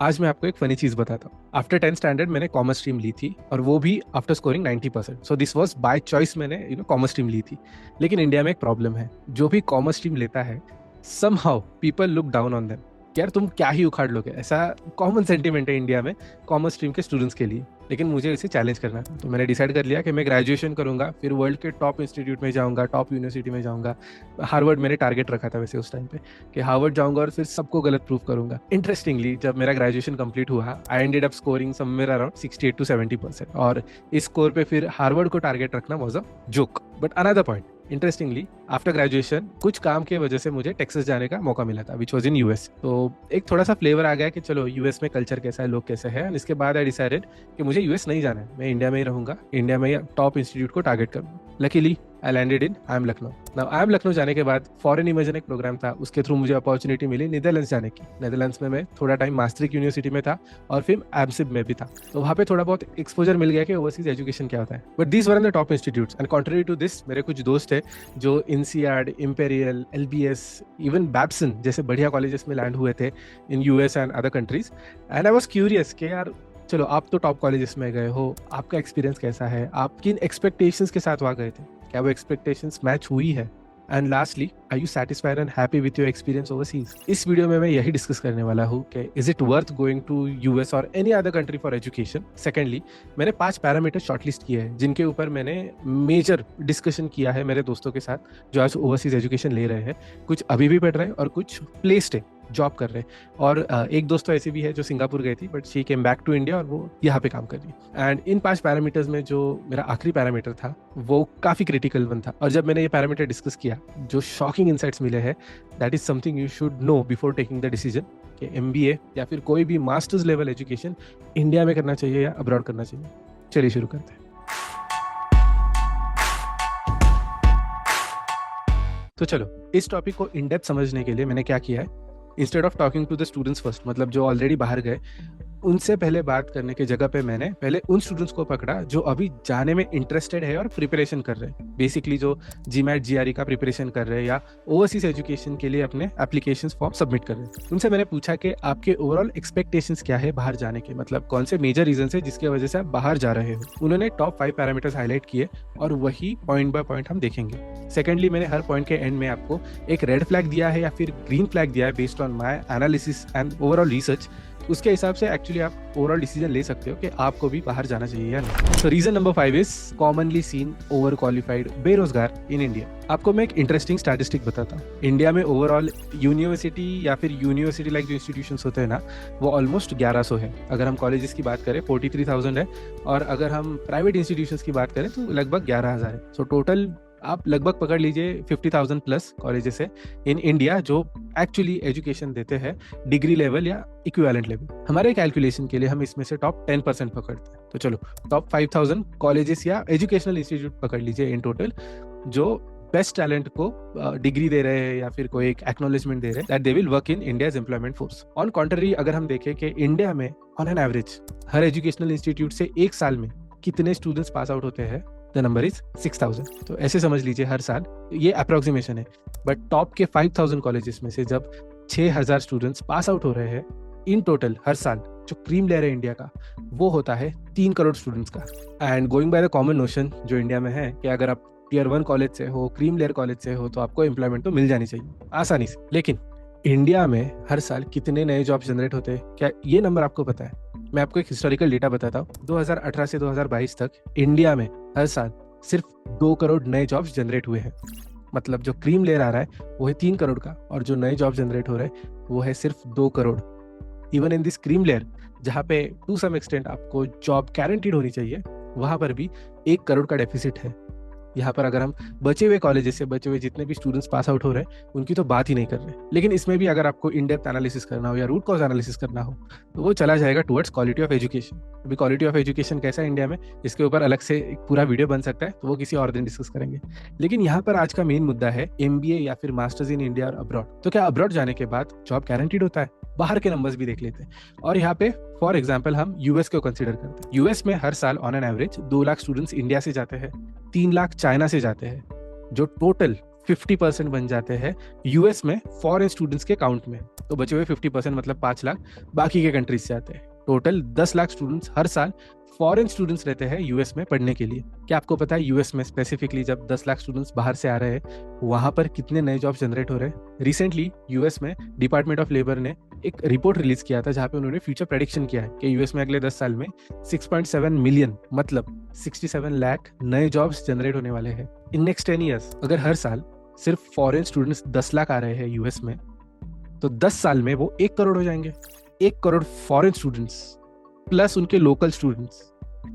आज मैं आपको एक फनी चीज बताता हूँ। आफ्टर 10th स्टैंडर्ड मैंने कॉमर्स स्ट्रीम ली थी और वो भी after scoring 90%। So this was by choice, मैंने कॉमर्स स्ट्रीम ली थी। लेकिन इंडिया में एक प्रॉब्लम है, जो भी कॉमर्स स्ट्रीम लेता है somehow people look down on them. यार तुम क्या ही उखाड़ लोगे, ऐसा कॉमन सेंटीमेंट है इंडिया में कॉमर्स स्ट्रीम के स्टूडेंट्स के लिए। लेकिन मुझे इसे चैलेंज करना था, तो मैंने डिसाइड कर लिया कि मैं ग्रेजुएशन करूंगा, फिर वर्ल्ड के टॉप इंस्टीट्यूट में जाऊंगा, टॉप यूनिवर्सिटी में जाऊंगा। हार्वर्ड मैंने टारगेट रखा था वैसे उस टाइम पे, कि हार्वर्ड जाऊंगा और फिर सबको गलत प्रूव करूंगा। इंटरेस्टिंगली जब मेरा ग्रेजुएशन कंप्लीट हुआ, I ended up scoring somewhere around 68 to 70%। और इस स्कोर पे फिर हार्वर्ड को टारगेट रखना was a joke. But another point, interestingly after graduation कुछ काम की वजह से मुझे टेक्सास जाने का मौका मिला था, विच वॉज इन यूएस। तो एक थोड़ा सा फ्लेवर आ गया कि चलो यूएस में कल्चर कैसा है, लोग कैसे हैं। इसके बाद आई डिसाइडेड कि मुझे यूएस नहीं जाना है, मैं इंडिया में ही रहूंगा, इंडिया में ही टॉप इंस्टीट्यूट को टारगेट करूंगा। Luckily I landed in I am Lucknow. Now I am Lucknow जाने के बाद फॉरेन इमर्जन एक प्रोग्राम था, उसके थ्रू मुझे अपॉर्चुनिटी मिली नीदरलैंड्स जाने की। नीदरलैंड्स में मैं थोड़ा टाइम मास्ट्रिक यूनिवर्सिटी में था और फिर एमसिब में भी था। तो वहाँ पे थोड़ा बहुत एक्सपोजर मिल गया कि ओवरसीज एजुकेशन क्या होता है। But these were the top institutes and contrary to this, मेरे कुछ दोस्त है जो INSEAD, Imperial, LBS, even Babson जैसे बढ़िया कॉलेजेस में लैंड हुए थे in US and other countries. And I was curious कि यार चलो आप तो टॉप कॉलेजेस में गए हो, आपका एक्सपीरियंस कैसा है, आप किन एक्सपेक्टेशंस के साथ वहाँ गए थे, क्या वो एक्सपेक्टेशंस मैच हुई है, and lastly are you satisfied and happy with your experience overseas. इस वीडियो में मैं यही डिस्कस करने वाला हूँ कि is it worth going to US और any other country for education. Secondly, मैंने 5 पैरामीटर शॉर्टलिस्ट किए हैं जिनके ऊपर मैंने मेजर डिस्कशन किया है मेरे दोस्तों के साथ जो आज ओवरसीज एजुकेशन ले रहे हैं। कुछ अभी भी पढ़ रहे हैं और कुछ प्लेस्ड है, जॉब कर रहे हैं। और एक दोस्त तो ऐसी भी है जो सिंगापुर गई थी but she came back to India और वो यहाँ पे काम कर रही है। एंड इन 5 पैरामीटर्स में जो मेरा आखिरी पैरामीटर था वो काफ़ी क्रिटिकल वन था। और जब मैंने ये पैरामीटर डिस्कस किया, जो शॉकिंग इनसाइट्स मिले हैं, that is something you should know before taking the decision कि एमबीए या फिर कोई भी मास्टर्स लेवल एजुकेशन इंडिया में करना चाहिए या अब्रॉड करना चाहिए। चलिए शुरू करते हैं। तो चलो, इस टॉपिक को इन डेप्थ समझने के लिए मैंने क्या किया है, instead of talking to the students first, मतलब जो ऑलरेडी बाहर गए, उनसे पहले बात करने की जगह पे मैंने पहले उन स्टूडेंट्स को पकड़ा जो अभी जाने में इंटरेस्टेड है और प्रिपरेशन कर रहे हैं। बेसिकली जो जीमैट जीआरई का प्रिपरेशन कर रहे हैं या ओवरसीज एजुकेशन के लिए अपने एप्लीकेशंस फॉर्म सबमिट कर रहे हैं। उनसे मैंने पूछा कि आपके ओवरऑल एक्सपेक्टेशंस क्या है बाहर जाने के, मतलब कौन से मेजर रीजन है जिसकी वजह से आप बाहर जा रहे हो। उन्होंने टॉप 5 पैरामीटर्स हाईलाइट किए और वही पॉइंट बाय पॉइंट हम देखेंगे। सेकेंडली, मैंने हर पॉइंट के एंड में आपको एक रेड फ्लैग दिया है या फिर ग्रीन फ्लैग दिया है based on my analysis and overall research. उसके हिसाब से एक्चुअली आप ओवरऑल डिसीजन ले सकते हो कि आपको भी बाहर जाना चाहिए या नहीं। तो reason number 5 is commonly seen over qualified बेरोजगार इन इंडिया। आपको मैं एक इंटरेस्टिंग स्टैटिस्टिक बताता हूँ। इंडिया में ओवरऑल यूनिवर्सिटी या फिर यूनिवर्सिटी लाइक जो इंस्टीट्यूशंस होते हैं ना, वो ऑलमोस्ट 1100 है। अगर हम कॉलेजेस की बात करें 43,000 है, और अगर हम प्राइवेट इंस्टीट्यूशंस की बात करें तो लगभग 11,000 है। सो टोटल आप लगभग पकड़ लीजिए 50,000 प्लस कॉलेजेस है इन इंडिया जो एक्चुअली एजुकेशन देते हैं डिग्री लेवल या इक्विवेलेंट लेवल। हमारे कैलकुलेशन के लिए हम इसमें से टॉप 10% पकड़ते हैं। तो चलो, टॉप 5,000 कॉलेजेस या एजुकेशनल इंस्टीट्यूट पकड़ लीजिए इन टोटल, जो बेस्ट टैलेंट को डिग्री दे रहे हैं या फिर कोई एक एक्नॉलेजमेंट दे रहे हैं that they will work in India's employment force. On contrary, अगर हम देखें कि इंडिया में on an average her educational institute से एक साल में कितने स्टूडेंट्स पास आउट होते हैं, द नंबर इज 6,000। तो ऐसे समझ लीजिए हर साल, ये अप्रोक्सीमेशन है। बट टॉप के 5,000 कॉलेजेस में से जब 6,000 स्टूडेंट्स पास आउट हो रहे हैं इन टोटल हर साल, जो क्रीम ले रहे हैं इंडिया का, वो होता है 3 करोड़ स्टूडेंट्स का। And going by the common notion जो इंडिया में है कि अगर आप टियर 1 कॉलेज से हो, क्रीम लेयर कॉलेज से हो, तो आपको एम्प्लॉयमेंट तो मिल जानी चाहिए आसानी से। लेकिन इंडिया में हर साल कितने नए जॉब जनरेट होते हैं, क्या ये नंबर आपको पता है? मैं आपको एक हिस्टोरिकल डेटा बताता हूँ। 2018 से 2022 तक इंडिया में हर साल सिर्फ 2 करोड़ नए जॉब्स जनरेट हुए हैं। मतलब जो क्रीम लेयर आ रहा है वो है 3 करोड़ का, और जो नए जॉब जनरेट हो रहे हैं वो है सिर्फ 2 crore. Even in this cream layer, जहाँ पे टू सम एक्सटेंट आपको जॉब गारंटीड होनी चाहिए, वहां पर भी 1 करोड़ का डेफिसिट है। यहाँ पर अगर हम बचे हुए कॉलेजेस से बचे हुए जितने भी स्टूडेंट्स पास आउट हो रहे हैं उनकी तो बात ही नहीं कर रहे। लेकिन इसमें भी अगर आपको इन डेप्थ एनालिसिस करना हो या रूट कॉज एनालिसिस करना हो तो वो चला जाएगा टुवर्ड्स क्वालिटी ऑफ एजुकेशन। अभी क्वालिटी ऑफ एजुकेशन कैसा है इंडिया में, इसके ऊपर अलग से एक पूरा वीडियो बन सकता है, तो वो किसी और दिन डिस्कस करेंगे। लेकिन यहाँ पर आज का मेन मुद्दा है एमबीए या फिर मास्टर्स इन इंडिया और अब्रॉड। तो क्या अब्रॉड जाने के बाद जॉब गारंटीड होता है? बाहर के नंबर्स भी देख लेते हैं। और यहाँ पे फॉर एग्जाम्पल हम यूएस को कंसिडर करते हैं। यूएस में हर साल on an average 2 lakh students India से जाते हैं, 3 लाख चाइना से जाते हैं, जो टोटल 50% बन जाते हैं यूएस में फॉरेन स्टूडेंट्स के अकाउंट में। तो बचे हुए 50% मतलब 5 लाख बाकी के कंट्रीज से आते हैं। टोटल 10 लाख स्टूडेंट्स हर साल फॉरेन स्टूडेंट्स रहते हैं यूएस में पढ़ने के लिए। क्या आपको पता है यूएस में स्पेसिफिकली जब 10 लाख स्टूडेंट्स बाहर से आ रहे हैं वहां पर कितने नए जॉब जनरेट हो रहे हैं? रिसेंटली यूएस में डिपार्टमेंट ऑफ लेबर ने एक रिपोर्ट रिलीज किया था जहां पे उन्होंने फ्यूचर प्रेडिक्शन किया है कि यूएस में अगले 10 साल में 6.7 मिलियन मतलब 67 लाख नए जॉब्स जनरेट होने वाले हैं इन नेक्स्ट 10 ईयर्स। अगर हर साल सिर्फ फॉरेन स्टूडेंट्स 10 लाख आ रहे हैं यूएस में तो 10 साल में वो 1 करोड़ हो जाएंगे। 1 करोड़ फॉरेन स्टूडेंट्स प्लस उनके local students,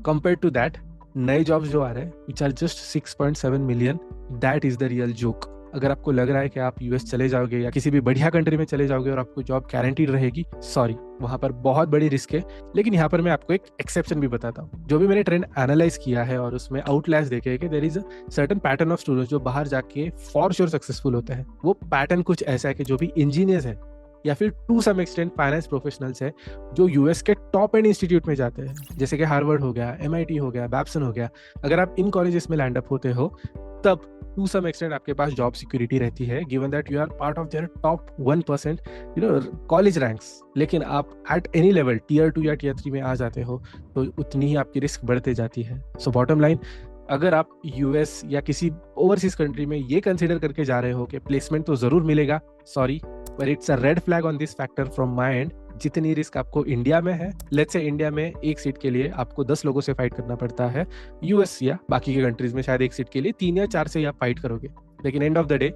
compare to that नए जॉब्स जो आ रहे हैं which are just 6.7 million, that is the real joke. अगर आपको लग रहा है कि आप यूएस चले जाओगे या किसी भी बढ़िया कंट्री में चले जाओगे और आपको जॉब गारंटीड रहेगी, सॉरी, वहां पर बहुत बड़ी रिस्क है। लेकिन यहाँ पर मैं आपको एक एक्सेप्शन भी बताता हूँ। जो भी मैंने ट्रेंड एनालाइज किया है और उसमें आउटलायर्स देखे हैं कि there is a certain pattern of students जो बाहर जाके फॉर श्योर सक्सेसफुल होते हैं। वो पैटर्न कुछ ऐसा है कि जो भी इंजीनियर्स है या फिर to some extent finance professionals है जो यूएस के टॉप एंड इंस्टीट्यूट में जाते हैं, जैसे कि हार्वर्ड हो गया, एमआईटी हो गया, बैप्सन हो गया। अगर आप इन कॉलेजेस में लैंड अप होते हो तब टू सम एक्सटेंट आपके पास जॉब सिक्योरिटी रहती है, given that you are part of their top 1% college ranks. लेकिन आप एट एनी लेवल टीयर 2 या टीयर 3 में आ जाते हो तो उतनी ही आपकी रिस्क बढ़ते जाती है। सो बॉटम लाइन, अगर आप यूएस या किसी ओवरसीज कंट्री में ये कंसीडर करके जा रहे हो कि प्लेसमेंट तो जरूर मिलेगा, sorry, but it's a red flag on this factor from my and. जितनी रिस्क आपको इंडिया में है, लेट्स से इंडिया में एक सीट के लिए आपको 10 लोगों से फाइट करना पड़ता है, यूएस या बाकी के कंट्रीज में शायद एक सीट के लिए 3 या 4 से ही आप फाइट करोगे। लेकिन एंड ऑफ द डे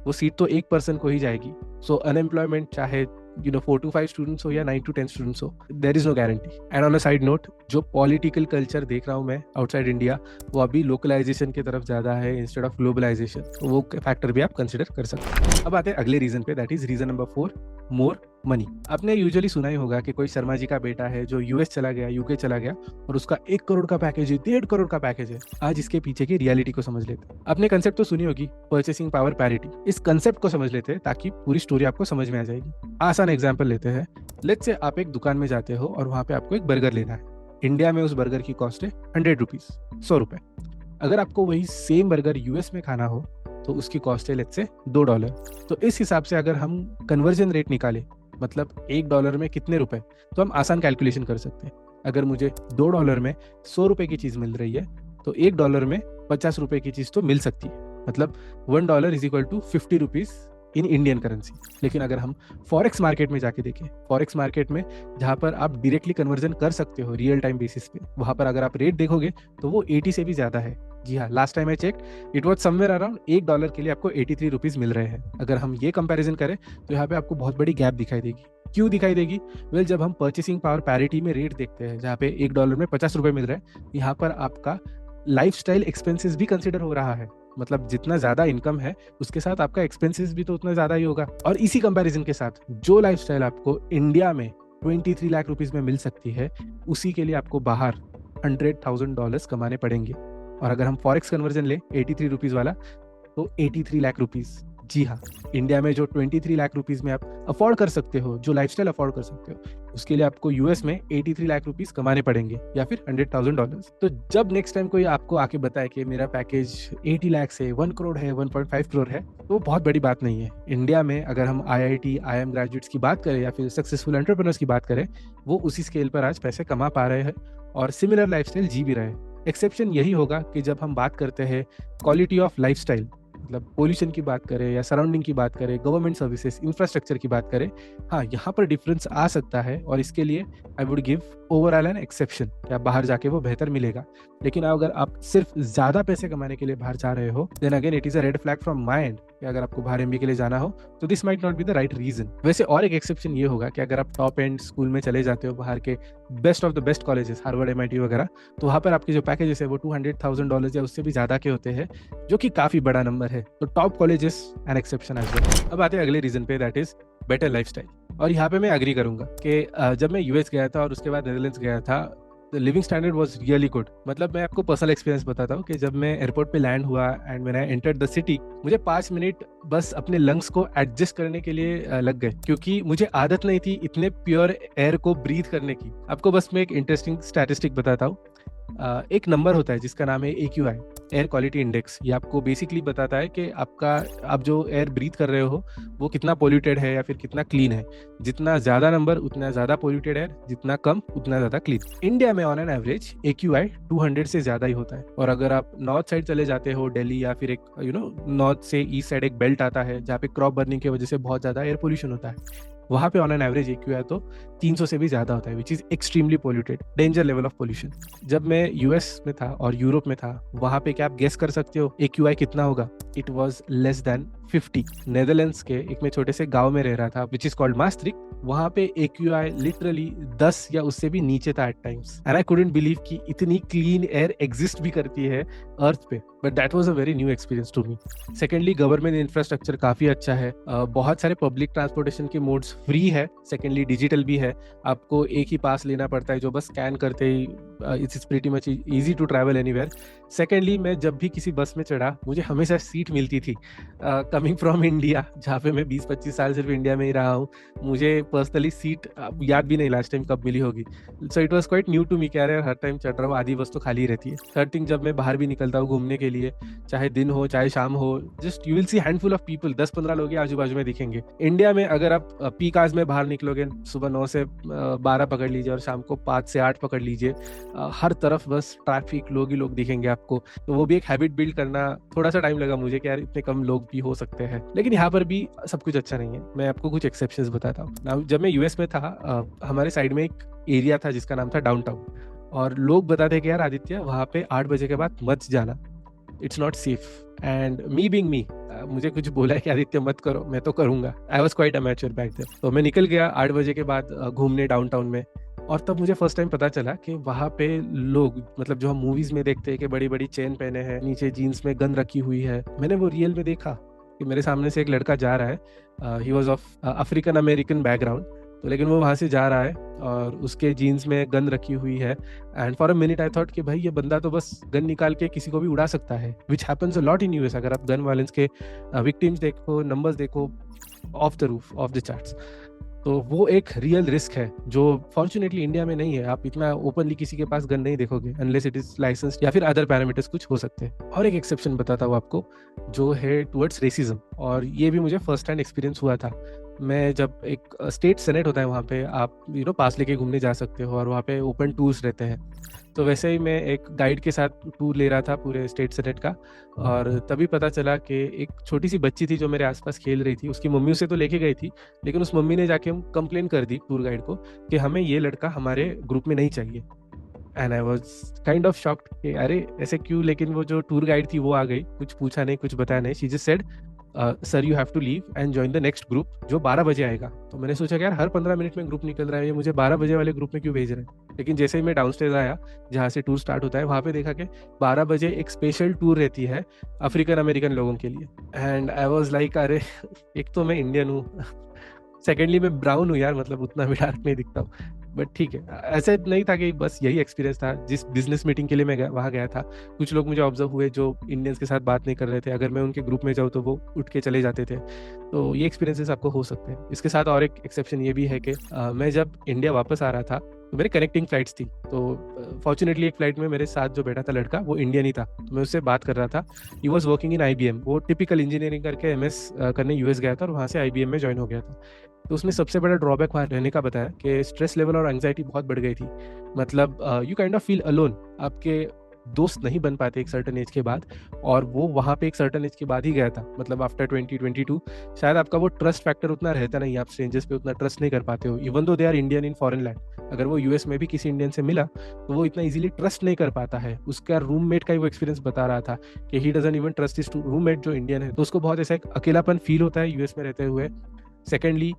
वो सीट तो एक पर्सन को ही जाएगी। सो अनएम्प्लॉयमेंट चाहे 4 to 5 स्टूडेंट्स हो या 9 to 10 स्टूडेंट्स हो, there is no guarantee. And on a side note, जो पॉलिटिकल कल्चर देख रहा हूँ मैं आउटसाइड इंडिया, वो अभी लोकलाइजेशन की तरफ ज्यादा है इंस्टेड ऑफ ग्लोबलाइजेशन। तो वो फैक्टर भी आप कंसिडर कर सकते हैं। अब आते हैं अगले रीजन पे, that is reason number 4, more money. आपने यूजुअली सुना ही होगा कि कोई शर्मा जी का बेटा है जो यूएस चला गया, यूके चला गया और उसका 1 करोड़ का पैकेज है, 1.5 करोड़ का पैकेज है। आज इसके पीछे की रियलिटी को समझ लेते हैं। आपने कंसेप्ट तो सुनी होगी, परचेसिंग पावर पैरिटी। इस कंसेप्ट को समझ लेते हैं ताकि पूरी स्टोरी आपको समझ में आ जाएगी। आसान एग्जांपल लेते हैं। लेट्स से आप एक दुकान में जाते हो और वहां पे आपको एक बर्गर लेना है। इंडिया में उस बर्गर की कॉस्ट है 100 रुपीज, 100 रुपए। अगर आपको वही सेम बर्गर यूएस में खाना हो तो उसकी कॉस्ट है लेट्स से $2। तो इस हिसाब से अगर हम कन्वर्जन रेट निकालें, मतलब $1 में कितने रुपए, तो हम आसान कैलकुलेशन कर सकते हैं। अगर मुझे $2 में 100 रुपए की चीज मिल रही है तो $1 में 50 रुपए की चीज तो मिल सकती है, मतलब $1 is equal to 50 rupees in Indian currency. लेकिन अगर हम फॉरेक्स मार्केट में जाके देखें, फॉरेक्स मार्केट में जहां पर आप डायरेक्टली कन्वर्जन कर सकते हो रियल टाइम बेसिस पे, वहां पर अगर आप रेट देखोगे तो वो 80 से भी ज्यादा है। जी हाँ, last time I check it was somewhere around $1 के लिए आपको 83 रुपीज मिल रहे हैं। अगर हम ये कंपैरिजन करें तो यहाँ पे आपको बहुत बड़ी गैप दिखाई देगी। क्यों दिखाई देगी? वेल, जब हम परचेसिंग पावर पैरिटी में रेट देखते हैं जहाँ पे $1 में 50 रुपए मिल रहे हैं, यहाँ पर आपका लाइफस्टाइल एक्सपेंसेस भी कंसिडर हो रहा है। मतलब जितना ज्यादा इनकम है उसके साथ आपका एक्सपेंसेस भी तो उतना ज्यादा ही होगा। और इसी कंपैरिजन के साथ जो लाइफस्टाइल आपको इंडिया में 23 लाख रुपीस में मिल सकती है, उसी के लिए आपको बाहर $100,000 कमाने पड़ेंगे। और अगर हम फॉरेक्स कन्वर्जन ले 83 रुपीज वाला, तो 83 लाख रुपीज। जी हाँ, इंडिया में जो 23 लाख रुपीज में आप अफोर्ड कर सकते हो, जो लाइफस्टाइल अफोर्ड कर सकते हो, उसके लिए आपको यूएस में 83 लाख रुपीस कमाने पड़ेंगे या फिर $100,000। तो जब नेक्स्ट टाइम कोई आपको आके बताए कि मेरा पैकेज 80 लाख है, 1 करोड़ है, 1.5 करोड़ है, तो वो बहुत बड़ी बात नहीं है। इंडिया में अगर हम IIT, IIM ग्रेजुएट्स की बात करें या फिर सक्सेसफुल एंटरप्रेन्योर्स की बात करें, वो उसी स्केल पर आज पैसे कमा पा रहे हैं और सिमिलर लाइफस्टाइल जी भी रहे हैं। एक्सेप्शन यही होगा कि जब हम बात करते हैं क्वालिटी ऑफ लाइफस्टाइल, मतलब पोल्यूशन की बात करें या सराउंडिंग की बात करें, गवर्नमेंट सर्विसेज, इंफ्रास्ट्रक्चर की बात करें, हाँ, यहाँ पर डिफरेंस आ सकता है और इसके लिए I would give overall an exception कि आप बाहर जाके वो बेहतर मिलेगा। लेकिन अगर आप सिर्फ ज्यादा पैसे कमाने के लिए बाहर जा रहे हो, then again it is a red flag from my end कि अगर आपको बाहर MBA के लिए जाना हो तो this might not be the right reason. वैसे और एक एक्सेप्शन ये होगा कि अगर आप टॉप एंड स्कूल में चले जाते हो, बाहर के best of the best colleges, Harvard, MIT वगैरह, तो वहाँ पर आपके जो पैकेजेस है वो $200,000 या उससे भी ज्यादा के होते हैं, जो कि काफी बड़ा नंबर है। तो top colleges an exception as well. अब आते हैं अगले रीजन पे, दैट इज बेटर लाइफस्टाइल। और यहाँ पे मैं एग्री करूंगा कि जब मैं यूएस गया था और उसके बाद नेदरलैंड्स गया था, the living standard was really good. मतलब मैं आपको पर्सनल एक्सपीरियंस बताता हूँ कि जब मैं एयरपोर्ट पे लैंड हुआ and when I entered the city, मुझे 5 मिनट बस अपने लंग्स को एडजस्ट करने के लिए लग गए, क्योंकि मुझे आदत नहीं थी इतने प्योर एयर को ब्रीथ करने की। आपको बस मैं एक इंटरेस्टिंग स्टैटिस्टिक बताता हूँ। एक नंबर होता है जिसका नाम है AQI, एयर क्वालिटी इंडेक्स। ये आपको बेसिकली बताता है कि आप जो एयर ब्रीथ कर रहे हो वो कितना पोल्यूटेड है या फिर कितना क्लीन है। जितना ज़्यादा नंबर उतना ज़्यादा पोल्यूटेड एयर, जितना कम उतना ज़्यादा क्लीन। इंडिया में ऑन एन एवरेज AQI 200 से ज़्यादा ही होता है। और अगर आप नॉर्थ साइड चले जाते हो, दिल्ली या फिर एक नॉर्थ से ईस्ट साइड एक बेल्ट आता है जहाँ पे क्रॉप बर्निंग की वजह से बहुत ज़्यादा एयर पोल्यूशन होता है, वहाँ पे ऑन एन एवरेज AQI तो 300 से भी ज़्यादा होता है, which is extremely polluted, danger level of pollution. जब मैं US में था और यूरोप में था, वहाँ पे क्या आप गेस कर सकते हो AQI कितना होगा? It was less than 50। Netherlands के एक मैं छोटे से गांव में रह रहा था विच इज कॉल्ड मास्ट्रिक, वहाँ पे AQI लिटरली 10 या उससे भी नीचे था at times. And I couldn't believe कि इतनी क्लीन एयर एग्जिस्ट भी करती है अर्थ पे, but that was a very new experience to me. Secondly, government infrastructure काफी अच्छा है, बहुत सारे पब्लिक ट्रांसपोर्टेशन के मोड्स फ्री है। सेकेंडली, डिजिटल भी है, आपको एक ही पास लेना पड़ता है जो बस स्कैन करते ही it's pretty much easy to travel anywhere. Secondly, मैं जब भी किसी बस में चढ़ा मुझे हमेशा सीट मिलती थी। कमिंग फ्रॉम इंडिया, जहाँ पे मैं 20-25 साल सिर्फ इंडिया में ही रहा हूँ, मुझे पर्सनली सीट याद भी नहीं लास्ट टाइम कब मिली होगी। So it was quite new to me, कह रहे हर टाइम चढ़ रहा हूँ, आधी बस तो खाली रहती है। थर्ड थिंग, जब मैं बाहर भी निकलता हूँ घूमने के लिए, चाहे दिन हो चाहे शाम हो, just you will see handful of people, 10-15 लोग ही आजू बाजू में दिखेंगे। इंडिया में अगर आप पीक आवर्स में बाहर निकलोगे, सुबह 9 से 12 पकड़ लीजिए और शाम को 5 से 8 पकड़ लीजिए, हर तरफ बस ट्रैफिक, लोग ही लोग दिखेंगे आपको। तो वो भी एक हैबिट बिल्ड करना थोड़ा सा टाइम लगा मुझे कि यार इतने कम लोग भी हो सकते हैं। लेकिन यहाँ पर भी सब कुछ अच्छा नहीं है। मैं आपको कुछ एक्सेप्शंस बताता हूँ। जब मैं US में था, हमारे साइड में एक एरिया था जिसका नाम था डाउनटाउन, और लोग बताते हैं कि यार आदित्य, वहाँ पे 8 बजे के बाद मत जाना, it's not safe. And me being me, मुझे कुछ बोला है कि आदित्य मत करो, मैं तो करूंगा। I was quite amateur back there. तो मैं निकल गया 8 बजे के बाद घूमने डाउनटाउन में, और तब मुझे फर्स्ट टाइम पता चला कि वहाँ पे लोग, मतलब जो हम मूवीज में देखते हैं कि बड़ी बड़ी चेन पहने हैं, नीचे जीन्स में गन रखी हुई है, मैंने वो रियल में देखा कि मेरे सामने से एक लड़का जा रहा है, he was of African American background, तो लेकिन वो वहाँ से जा रहा है और उसके जीन्स में गन रखी हुई है। And for a minute I thought कि भाई ये बंदा तो बस गन निकाल के किसी को भी उड़ा सकता है, which happens a lot in US। अगर आप गन वायलेंस के विक्टिम्स देखो, नंबर्स देखो, of the roof, of the charts. तो वो एक रियल रिस्क है जो फॉर्चुनेटली इंडिया में नहीं है। आप इतना ओपनली किसी के पास गन नहीं देखोगे अनलेस इट इज लाइसेंस्ड, या फिर अदर पैरामीटर्स कुछ हो सकते हैं। और एक एक्सेप्शन बताता हूँ आपको, जो है टुवर्ड्स रेसिज्म, और ये भी मुझे फर्स्ट हैंड एक्सपीरियंस हुआ था। मैं जब एक स्टेट सेनेट होता है, वहाँ पे आप पास लेके घूमने जा सकते हो और वहाँ पे ओपन टूर्स रहते हैं। तो वैसे ही मैं एक गाइड के साथ टूर ले रहा था पूरे स्टेट सेनेट का, और तभी पता चला कि एक छोटी सी बच्ची थी जो मेरे आसपास खेल रही थी, उसकी मम्मी उसे तो लेके गई थी, लेकिन उस मम्मी ने जाके कंप्लेन कर दी टूर गाइड को कि हमें ये लड़का हमारे ग्रुप में नहीं चाहिए। And I was kind of shocked कि अरे ऐसे क्यों। लेकिन वो जो टूर गाइड थी वो आ गई, कुछ पूछा नहीं, कुछ बताया नहीं, she just said sir you have to leave and join the next group जो 12 बजे आएगा। तो मैंने सोचा कि यार हर 15 मिनट में ग्रुप निकल रहा है, ये मुझे 12 बजे वाले ग्रुप में क्यों भेज रहे हैं। लेकिन जैसे ही मैं डाउनस्टेज आया जहाँ से टूर स्टार्ट होता है, वहाँ पे देखा कि 12 बजे एक स्पेशल टूर रहती है अफ्रीकन अमेरिकन लोगों के लिए। एंड आई वॉज लाइक अरे एक तो मैं इंडियन हूँ, सेकेंडली मैं ब्राउन हूँ यार, मतलब उतना भी डार्क नहीं दिखता हूँ, बट ठीक है। ऐसे नहीं था कि बस यही एक्सपीरियंस था। जिस बिजनेस मीटिंग के लिए मैं वहाँ गया था, कुछ लोग मुझे ऑब्जर्व हुए जो इंडियंस के साथ बात नहीं कर रहे थे। अगर मैं उनके ग्रुप में जाऊँ तो वो उठ के चले जाते थे। तो ये एक्सपीरियंसेस आपको हो सकते हैं। इसके साथ और एक एक्सेप्शन ये भी है कि मैं जब इंडिया वापस आ रहा था तो मेरे कनेक्टिंग फ्लाइट्स थी। तो फॉर्चुनेटली एक फ्लाइट में मेरे साथ जो बैठा था लड़का वो इंडियन ही था, तो मैं उससे बात कर रहा था। He was working in IBM, वो टिपिकल इंजीनियरिंग करके MS करने US गया था और वहाँ से IBM में ज्वाइन हो गया था। तो उसने सबसे बड़ा ड्रॉबैक वहाँ रहने का बताया कि स्ट्रेस लेवल और एंग्जाइटी बहुत बढ़ गई थी। मतलब you kind of feel alone, आपके दोस्त नहीं बन पाते एक सर्टन एज के बाद, और वो वहाँ पे एक सर्टन एज के बाद ही गया था। मतलब आफ्टर 2022 शायद आपका वो ट्रस्ट फैक्टर उतना रहता नहीं, आप स्ट्रेंजर्स पे उतना ट्रस्ट नहीं कर पाते हो, even though they are Indian in foreign land. अगर वो US में भी किसी इंडियन से मिला तो वो इतना इजीली ट्रस्ट नहीं कर पाता है। उसका रूममेट का ही वो एक्सपीरियंस बता रहा था कि he doesn't even trust his roommate जो इंडियन है, तो उसको बहुत ऐसा एक अकेलापन फील होता है US में रहते हुए। सेकेंडली,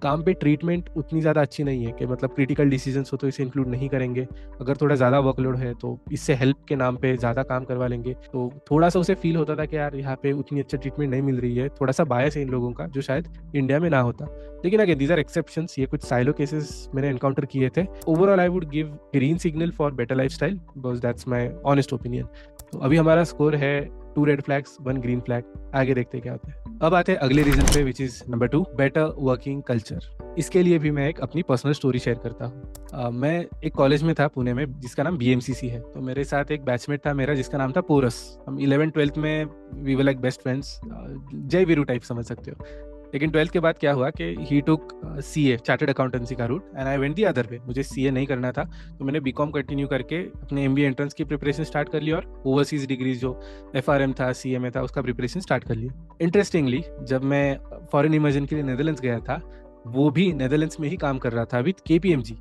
काम पे ट्रीटमेंट उतनी ज़्यादा अच्छी नहीं है कि मतलब क्रिटिकल डिसीजंस हो तो इसे इंक्लूड नहीं करेंगे, अगर थोड़ा ज़्यादा वर्कलोड है तो इससे हेल्प के नाम पे ज़्यादा काम करवा लेंगे। तो थोड़ा सा उसे फील होता था कि यार यहाँ पे उतनी अच्छा ट्रीटमेंट नहीं मिल रही है, थोड़ा सा बायस है इन लोगों का जो शायद इंडिया में ना होता। लेकिन अगेन दीज आर एक्सेप्शंस, ये कुछ साइलो केसेस मैंने एनकाउंटर किए थे। Overall I would give green signal for better lifestyle, because that's my honest opinion. तो अभी हमारा स्कोर है 2 रेड फ्लैग्स 1 ग्रीन फ्लैग। आगे देखते क्या होता है। अब आते हैं अगले रीजन पे, which is number 2, better working culture. इसके लिए भी मैं एक अपनी पर्सनल स्टोरी शेयर करता हूँ। मैं एक कॉलेज में था पुणे में जिसका नाम BMCC है। तो मेरे साथ एक बैचमेट था मेरा जिसका नाम था पोरस। हम 11th-12th में we were like best friends, Jai Veeru type समझ सकते हो। लेकिन 12th के बाद क्या हुआ कि he took CA, chartered accountancy का route, and I went the other way. मुझे CA नहीं करना था, तो मैंने BCom कंटिन्यू करके अपने MBA एंट्रेंस की प्रिपरेशन स्टार्ट कर ली और ओवरसीज डिग्रीज जो FRM था, CA में था, उसका प्रिपरेशन स्टार्ट कर लिया। इंटरेस्टिंगली जब मैं फॉरेन इमर्जन के लिए नेदरलैंड्स गया था, वो भी नेदरलैंड्स में ही काम कर रहा था विद KPMG।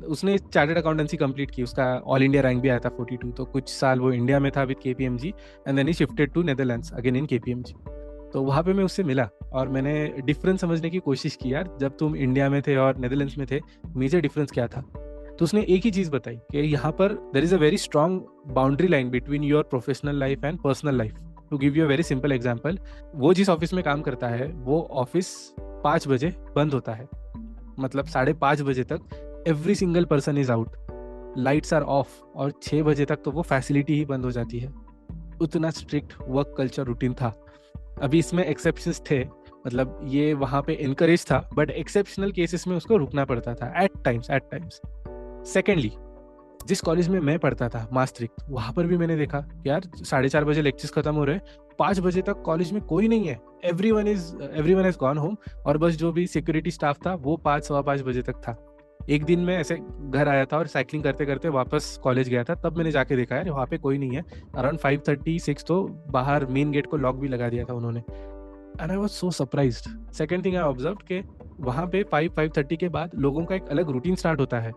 उसने चार्टर्ड अकाउंटेंसी कंप्लीट की, उसका ऑल इंडिया रैंक भी आया था 42। तो कुछ साल वो इंडिया में था with KPMG and then he shifted to Netherlands again in KPMG। तो वहाँ पे मैं उससे मिला और मैंने डिफरेंस समझने की कोशिश की, यार जब तुम इंडिया में थे और नेदरलैंड्स में थे, मेजर डिफरेंस क्या था। तो उसने एक ही चीज़ बताई कि यहाँ पर there is a very strong boundary line between your professional life and personal life. To give you a very simple example, वो जिस ऑफिस में काम करता है वो ऑफिस 5 बजे बंद होता है, मतलब 5:30 बजे तक every single person is out, lights are off, और 6 बजे तक तो वो फैसिलिटी ही बंद हो जाती है। उतना स्ट्रिक्ट वर्क कल्चर रूटीन था। अभी इसमें एक्सेप्शंस थे, मतलब ये वहाँ पे इनकरेज था, बट एक्सेप्शनल केसेस में उसको रुकना पड़ता था एट टाइम्स। सेकेंडली, जिस कॉलेज में मैं पढ़ता था मास्ट्रिक्ट, वहाँ पर भी मैंने देखा कि यार 4:30 बजे लेक्चर्स खत्म हो रहे हैं, 5 बजे तक कॉलेज में कोई नहीं है, एवरीवन हैज गॉन होम, और बस जो भी सिक्योरिटी स्टाफ था वो 5-5:15 बजे तक था। एक दिन मैं ऐसे घर आया था और साइकिलिंग करते करते वापस कॉलेज गया था, तब मैंने जाके देखा यार वहाँ पे कोई नहीं है। अराउंड 5:36 तो बाहर मेन गेट को लॉक भी लगा दिया था उन्होंने, and I was so surprised. Second thing I observe कि वहाँ पे 5:30 के बाद लोगों का एक अलग रूटीन स्टार्ट होता है,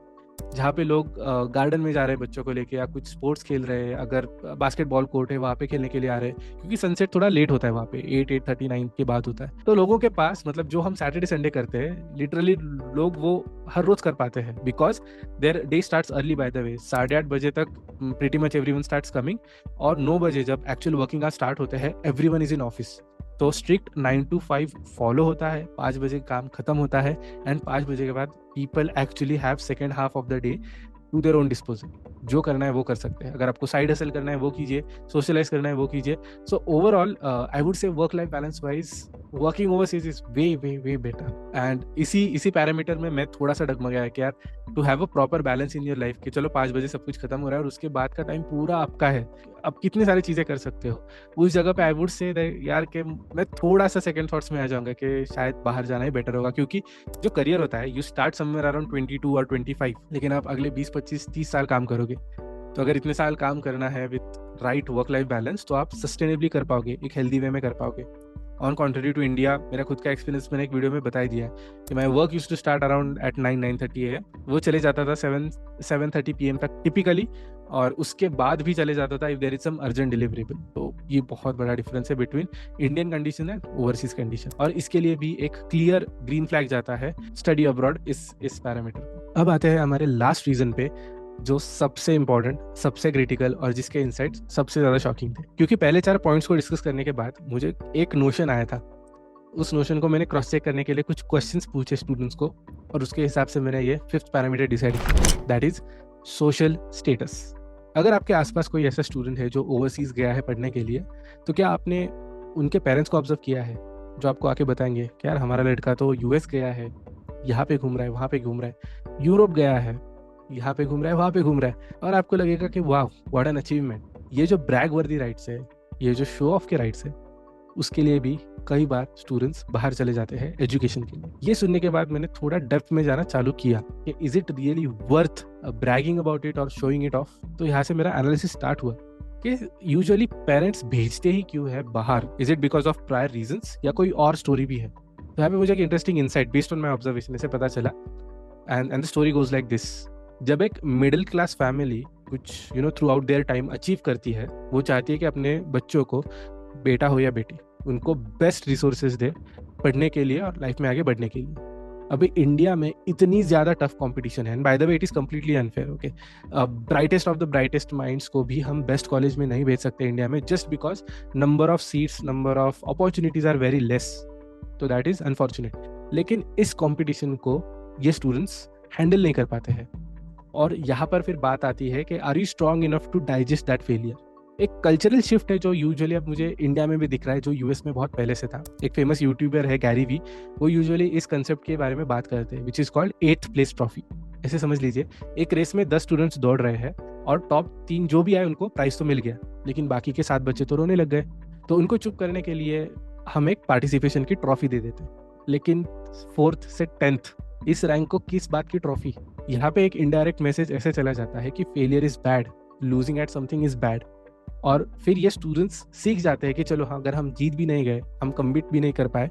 जहाँ पे लोग गार्डन में जा रहे हैं बच्चों को लेके, या कुछ स्पोर्ट्स खेल रहे हैं, अगर बास्केटबॉल कोर्ट है वहाँ पे खेलने के लिए आ रहे हैं, क्योंकि सनसेट थोड़ा लेट होता है वहाँ पे, 8-8:39 के बाद होता है। तो लोगों के पास, मतलब जो हम सैटरडे संडे करते हैं, लिटरली लोग वो हर रोज कर पाते हैं, because their day starts early. By the way 8:30 बजे तक pretty much everyone starts coming, और 9 बजे जब एक्चुअल वर्किंग आवर्स स्टार्ट होते हैं, एवरीवन इज इन ऑफिस। तो स्ट्रिक्ट 9 to 5 फॉलो होता है, 5 बजे काम खत्म होता है, एंड 5 बजे के बाद people actually have second half of the day to their own disposal. जो करना है वो कर सकते हैं, अगर आपको साइड हसल करना है वो कीजिए, सोशलाइज करना है वो कीजिए। So overall I would say work life balance wise working overseas is way better. And इसी पैरामीटर में मैं थोड़ा सा डगमगाया है कि यार to have a proper balance in your life, कि चलो 5 बजे सब कुछ खत्म हो रहा है और उसके बाद का टाइम पूरा आपका है, अब कितनी सारी चीजें कर सकते हो। उस जगह पे आई वुड से यार कि मैं थोड़ा सा सेकंड थॉट्स में आ जाऊंगा कि शायद बाहर जाना ही बेटर होगा, क्योंकि जो करियर होता है, यू स्टार्ट समवेयर अराउंड 22 और 25, लेकिन आप अगले 20-25-30 साल काम करोगे। तो अगर इतने साल काम करना है with right work life balance, तो आप सस्टेनेबली कर पाओगे, एक हेल्दी वे में कर पाओगे। ऑन कॉन्ट्रेरी टू इंडिया, मेरा खुद का एक्सपीरियंस मैंने एक वीडियो में बता दिया है कि my work use to start around at 9-9:30 AM, वो चले जाता था 7-7:30 PM तक टिपिकली, और उसके बाद भी चले जाता था if there is some urgent deliverable. तो ये बहुत बड़ा डिफरेंस है between Indian condition and overseas condition, और इसके लिए भी एक क्लियर ग्रीन फ्लैग जाता है स्टडी अब्रॉड इस पैरामीटर को। अब आते हैं हमारे लास्ट रीजन पे, जो सबसे इंपॉर्टेंट, सबसे क्रिटिकल, और जिसके इनसाइट सबसे ज्यादा शॉकिंग थे। क्योंकि पहले 4 पॉइंट्स को डिस्कस करने के बाद मुझे एक नोशन आया था, उस नोशन को मैंने क्रॉस चेक करने के लिए कुछ क्वेश्चंस पूछे स्टूडेंट्स को, और उसके हिसाब से मैंने ये 5th पैरामीटर डिसाइड किया, दैट इज सोशल स्टेटस। अगर आपके आसपास कोई ऐसा स्टूडेंट है जो ओवरसीज गया है पढ़ने के लिए, तो क्या आपने उनके पेरेंट्स को ऑब्जर्व किया है, जो आपको आके बताएंगे कि यार हमारा लड़का तो US गया है, यहाँ पे घूम रहा है, वहाँ पे घूम रहा है, यूरोप गया है, यहाँ पे घूम रहा है, वहाँ पे घूम रहा है, और आपको लगेगा कि वाह व्हाट एन अचीवमेंट। ये जो ब्रैग वर्दी राइट्स है, ये जो शो ऑफ के राइट्स है, उसके लिए भी कई बार स्टूडेंट्स बाहर चले जाते हैं एजुकेशन के लिए। ये सुनने के बाद मैंने थोड़ा डेप्थ में जाना चालू किया कि is it really worth bragging about it और शोइंग इट ऑफ। तो यहाँ से मेरा एनालिसिस स्टार्ट हुआ कि यूजुअली पेरेंट्स भेजते ही क्यों है बाहर, is it because of prior reasons या कोई और स्टोरी भी है। तो यहाँ पे मुझे एक interesting insight based on my observation से पता चला, and the story goes like this. जब एक मिडिल क्लास फैमिली कुछ through out their time achieve करती है, वो चाहती है कि अपने बच्चों को, बेटा हो या बेटी, उनको बेस्ट रिसोर्सेज दे पढ़ने के लिए और लाइफ में आगे बढ़ने के लिए। अभी इंडिया में इतनी ज्यादा टफ कंपटीशन है, and by the way it is completely unfair. Okay, brightest of the brightest minds को भी हम बेस्ट कॉलेज में नहीं भेज सकते इंडिया में, just because number of seats, number of opportunities are very less. तो दैट इज अनफॉर्चुनेट। लेकिन इस कंपटीशन को ये स्टूडेंट्स हैंडल नहीं कर पाते हैं, और यहाँ पर फिर बात आती है कि are you strong enough to digest that failure. एक कल्चरल शिफ्ट है जो यूजुअली अब मुझे इंडिया में भी दिख रहा है, जो यूएस में बहुत पहले से था। एक फेमस यूट्यूबर है गैरी वी, वो यूजुअली इस कंसेप्ट के बारे में बात करते हैं, which is called 8th place trophy. ऐसे समझ लीजिए, एक रेस में 10 स्टूडेंट्स दौड़ रहे हैं और टॉप 3 जो भी आए उनको प्राइज तो मिल गया, लेकिन बाकी के 7 बच्चे तो रोने लग गए। तो उनको चुप करने के लिए हम एक पार्टिसिपेशन की ट्रॉफी दे देते हैं। लेकिन 4th से 10th इस रैंक को किस बात की ट्रॉफी? यहाँ पे एक इनडायरेक्ट मैसेज ऐसे चला जाता है कि failure is bad, losing at something is bad. और फिर ये स्टूडेंट्स सीख जाते हैं कि चलो हाँ, अगर हम जीत भी नहीं गए, हम कम्पीट भी नहीं कर पाए,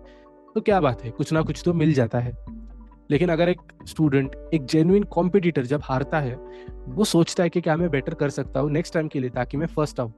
तो क्या बात है, कुछ ना कुछ तो मिल जाता है। लेकिन अगर एक स्टूडेंट, एक जेन्युइन कॉम्पिटिटर जब हारता है, वो सोचता है कि क्या मैं बेटर कर सकता हूँ नेक्स्ट टाइम के लिए ताकि मैं फर्स्ट आऊँ,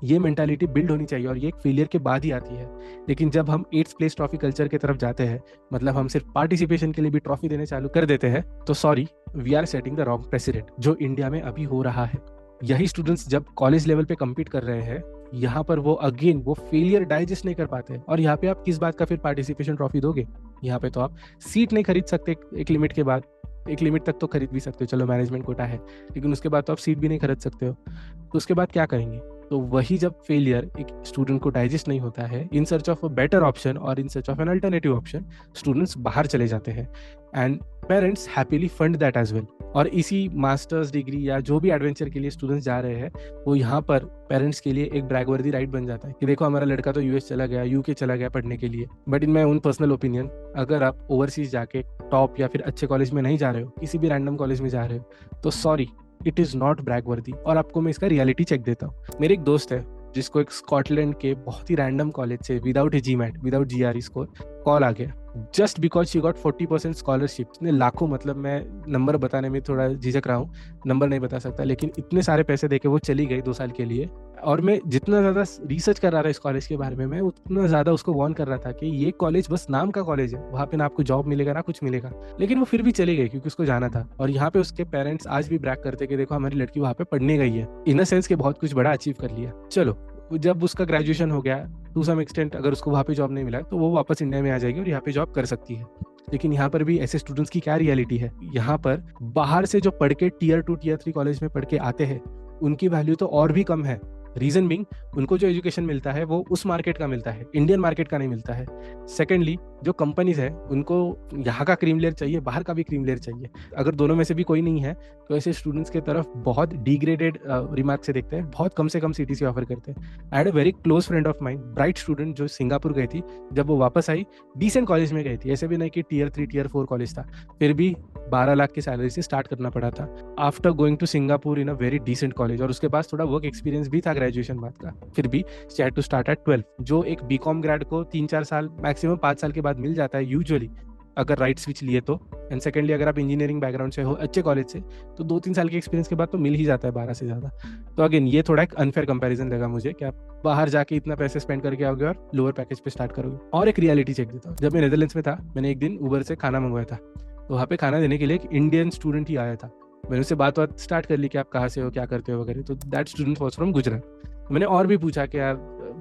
ये मेंटालिटी बिल्ड होनी चाहिए और ये एक फेलियर के बाद ही आती है। लेकिन जब हम 8th प्लेस ट्रॉफी कल्चर की तरफ जाते हैं, मतलब हम सिर्फ पार्टिसिपेशन के लिए भी ट्रॉफी देने चालू कर देते हैं, तो sorry, we are setting the wrong president, जो इंडिया में अभी हो रहा है। यही स्टूडेंट्स जब कॉलेज लेवल पे कम्पीट कर रहे हैं, यहाँ पर वो अगेन वो फेलियर डाइजेस्ट नहीं कर पाते। और यहाँ पे आप किस बात का फिर पार्टिसिपेशन ट्रॉफी दोगे? यहाँ पे तो आप सीट नहीं खरीद सकते एक लिमिट के बाद। एक लिमिट तक तो खरीद भी सकते हो, चलो मैनेजमेंट कोटा है, लेकिन उसके बाद तो आप सीट भी नहीं खरीद सकते हो। तो उसके बाद क्या करेंगे? तो वही जब फेलियर एक स्टूडेंट को डाइजेस्ट नहीं होता है, in search of a better option और in search of an alternative option, students बाहर चले जाते हैं and parents happily fund that as well. और इसी मास्टर्स डिग्री या जो भी एडवेंचर के लिए स्टूडेंट्स जा रहे हैं, वो यहाँ पर पेरेंट्स के लिए एक ब्रैगवर्दी राइट बन जाता है कि देखो हमारा लड़का तो यूएस चला गया, यूके चला गया पढ़ने के लिए। But in my own personal opinion, अगर आप ओवरसीज जाके टॉप या फिर अच्छे कॉलेज में नहीं जा रहे हो, किसी भी रैंडम कॉलेज में जा रहे हो, तो sorry, it is not brag worthy. और आपको मैं इसका रियलिटी चेक देता हूँ। मेरे एक दोस्त है जिसको एक स्कॉटलैंड के बहुत ही रैंडम कॉलेज से without GMAT, without GRE score call आ गया, just because she got 40% scholarship. ने लाखों, मतलब मैं नंबर बताने में थोड़ा झिझक रहा हूँ, नंबर नहीं बता सकता, लेकिन इतने सारे पैसे देके वो चली गई 2 साल के लिए। और मैं जितना ज़्यादा रिसर्च कर रहा था इस कॉलेज के बारे में, मैं उतना ज़्यादा उसको वार्न कर रहा था कि ये कॉलेज बस नाम का कॉलेज है, वहाँ पे ना आपको जॉब मिलेगा ना कुछ मिलेगा। लेकिन वो फिर भी चली गई क्योंकि उसको जाना था। और यहाँ पे उसके पेरेंट्स आज भी ब्रैग करते कि देखो हमारी लड़की वहाँ पे पढ़ने गई है, इन अ सेंस के बहुत कुछ बड़ा अचीव कर लिया। चलो, जब उसका ग्रेजुएशन हो गया टू सम एक्सटेंट, अगर उसको वहाँ पे जॉब नहीं मिला तो वो वापस इंडिया में आ जाएगी और यहाँ पे जॉब कर सकती है। लेकिन यहाँ पर भी ऐसे स्टूडेंट्स की क्या रियलिटी है? यहाँ पर बाहर से जो पढ़ के टियर 2 टियर 3 कॉलेज में पढ़ के आते हैं, उनकी वैल्यू तो और भी कम है। रीजन बीइंग, उनको जो एजुकेशन मिलता है वो उस मार्केट का मिलता है, इंडियन मार्केट का नहीं मिलता है। सेकेंडली, जो कंपनीज है उनको यहाँ का क्रीम लेयर चाहिए, बाहर का भी क्रीम लेयर चाहिए। अगर दोनों में से भी कोई नहीं है तो ऐसे स्टूडेंट्स के तरफ बहुत डिग्रेडेड रिमार्क से देखते हैं, बहुत कम से कम सीटीसी ऑफर करते हैं। I had a very close friend of mind, bright student, जो सिंगापुर गई थी, जब वो वापस आई डिसेंट कॉलेज में गई थी, ऐसे भी नहीं कि टियर 3 टियर 4 कॉलेज था, फिर भी 12 लाख की सैलरी से स्टार्ट करना पड़ा था after going to Singapore in a very decent college. और उसके पास थोड़ा वर्क एक्सपीरियंस भी था ग्रेजुएशन बाद का, फिर भी she had to start at 12, जो एक बीकॉम ग्रेड को 3-4 साल, मैक्सिमम 5 साल के बाद मिल जाता है यूजुअली, अगर राइट स्विच लिए तो। एंड सेकेंडली, अगर आप इंजीनियरिंग बैकग्राउंड से हो, अच्छे कॉलेज से, तो 2-3 साल के एक्सपीरियंस के बाद तो मिल ही जाता है 12 से ज़्यादा। तो अगेन ये थोड़ा एक अनफेयर कंपैरिजन लगा मुझे कि आप बाहर जाके इतना पैसे स्पेंड करके आओगे और लोअर पैकेज पे स्टार्ट करोगे। और एक रियलिटी चेक देता हूँ, जब मैं नेदरलैंड्स में था, मैंने एक दिन उबर से खाना मंगवाया था, तो वहाँ पे खाना देने के लिए एक इंडियन स्टूडेंट ही आया था। मैंने उससे बात स्टार्ट कर ली कि आप कहाँ से हो, क्या करते हो वगैरह, तो that student was from Gujarat. मैंने और भी पूछा कि यार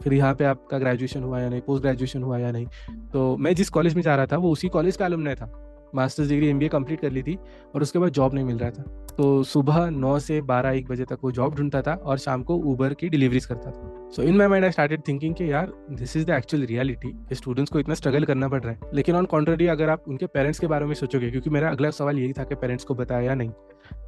फिर यहाँ पे आपका ग्रेजुएशन हुआ या नहीं, पोस्ट ग्रेजुएशन हुआ या नहीं। तो मैं जिस कॉलेज में जा रहा था वो उसी कॉलेज का अलुमनाई था, मास्टर्स डिग्री एमबीए कंप्लीट कर ली थी और उसके बाद जॉब नहीं मिल रहा था। तो सुबह 9 से 12-1 बजे तक वो जॉब ढूंढता था और शाम को उबर की डिलीवरीज करता था। So in my mind I started thinking कि यार this is the actual reality, students को इतना स्ट्रगल करना पड़ रहा है। लेकिन ऑन कॉन्ट्ररी, अगर आप उनके पेरेंट्स के बारे में सोचोगे, क्योंकि मेरा अगला सवाल यही था कि पेरेंट्स को बताया या नहीं,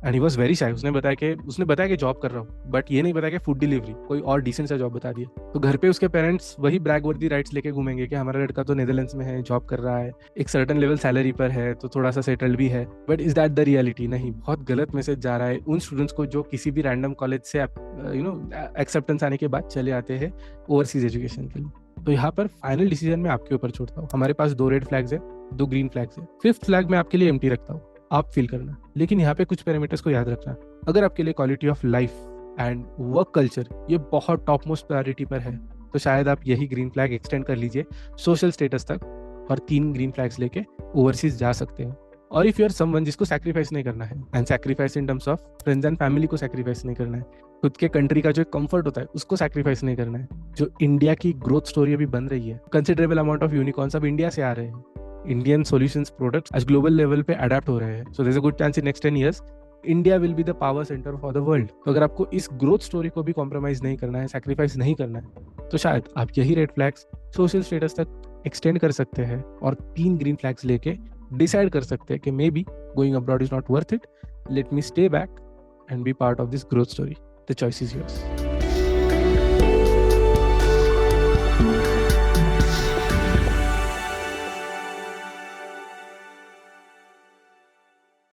and he was very shy. उसने बताया कि जॉब कर रहा हूँ, बट ये नहीं बताया कि फूड डिलीवरी, कोई और डिसेंट सा जॉब बता दिया। तो घर पे उसके पेरेंट्स वही ब्रैगवर्दी राइट्स लेके घूमेंगे कि हमारा लड़का तो नेदरलैंड्स में है, जॉब कर रहा है, एक सर्टेन लेवल सैलरी पर है, तो थोड़ा सा सेटल्ड भी है। But is that the reality? नहीं, बहुत गलत मैसेज जा रहा है उन स्टूडेंट्स को जो किसी भी रैंडम कॉलेज से एक्सेप्टेंस आने के बाद चले आते हैं ओवरसीज एजुकेशन के लिए। तो यहाँ पर फाइनल डिसीजन मैं आपके ऊपर छोड़ता हूँ। हमारे पास 2 रेड फ्लैग्स है, 2 ग्रीन फ्लैग्स है, 5th फ्लैग मैं आपके लिए एम्प्टी रखता हूँ, आप फील करना। लेकिन यहाँ पे कुछ पैरामीटर्स को याद रखना। अगर आपके लिए quality of life and work culture ये बहुत टॉप मोस्ट प्रायोरिटी पर है, तो शायद आप यही ग्रीन फ्लैग एक्सटेंड कर लीजिए सोशल स्टेटस तक और 3 ग्रीन फ्लैग्स लेके ओवरसीज जा सकते हैं। और इफ यू आर समवन जिसको सैक्रिफाइस नहीं करना है, and sacrifice in terms of friends and family को सैक्रिफाइस नहीं करना है, खुद के कंट्री का जो कंफर्ट होता है उसको सैक्रिफाइस नहीं करना है, जो इंडिया की ग्रोथ स्टोरी अभी बन रही है, कंसिडरेबल अमाउंट ऑफ यूनिकॉर्न्स अब इंडिया से आ रहे हैं, इंडियन सॉल्यूशंस प्रोडक्ट्स आज ग्लोबल लेवल पे अडेप्ट हो रहे हैं। So there is a good chance in next 10 years India will be the power centre for the world. तो अगर आपको इस ग्रोथ स्टोरी को भी कॉम्प्रोमाइज नहीं करना है, सैक्रिफाइस नहीं करना है, तो शायद आप यही रेड फ्लैग्स सोशल स्टेटस तक एक्सटेंड कर सकते हैं और 3 ग्रीन फ्लैग्स लेके डिसाइड कर सकते हैं कि maybe going abroad is not worth it, let me stay back and be part of this growth story. The choice is yours.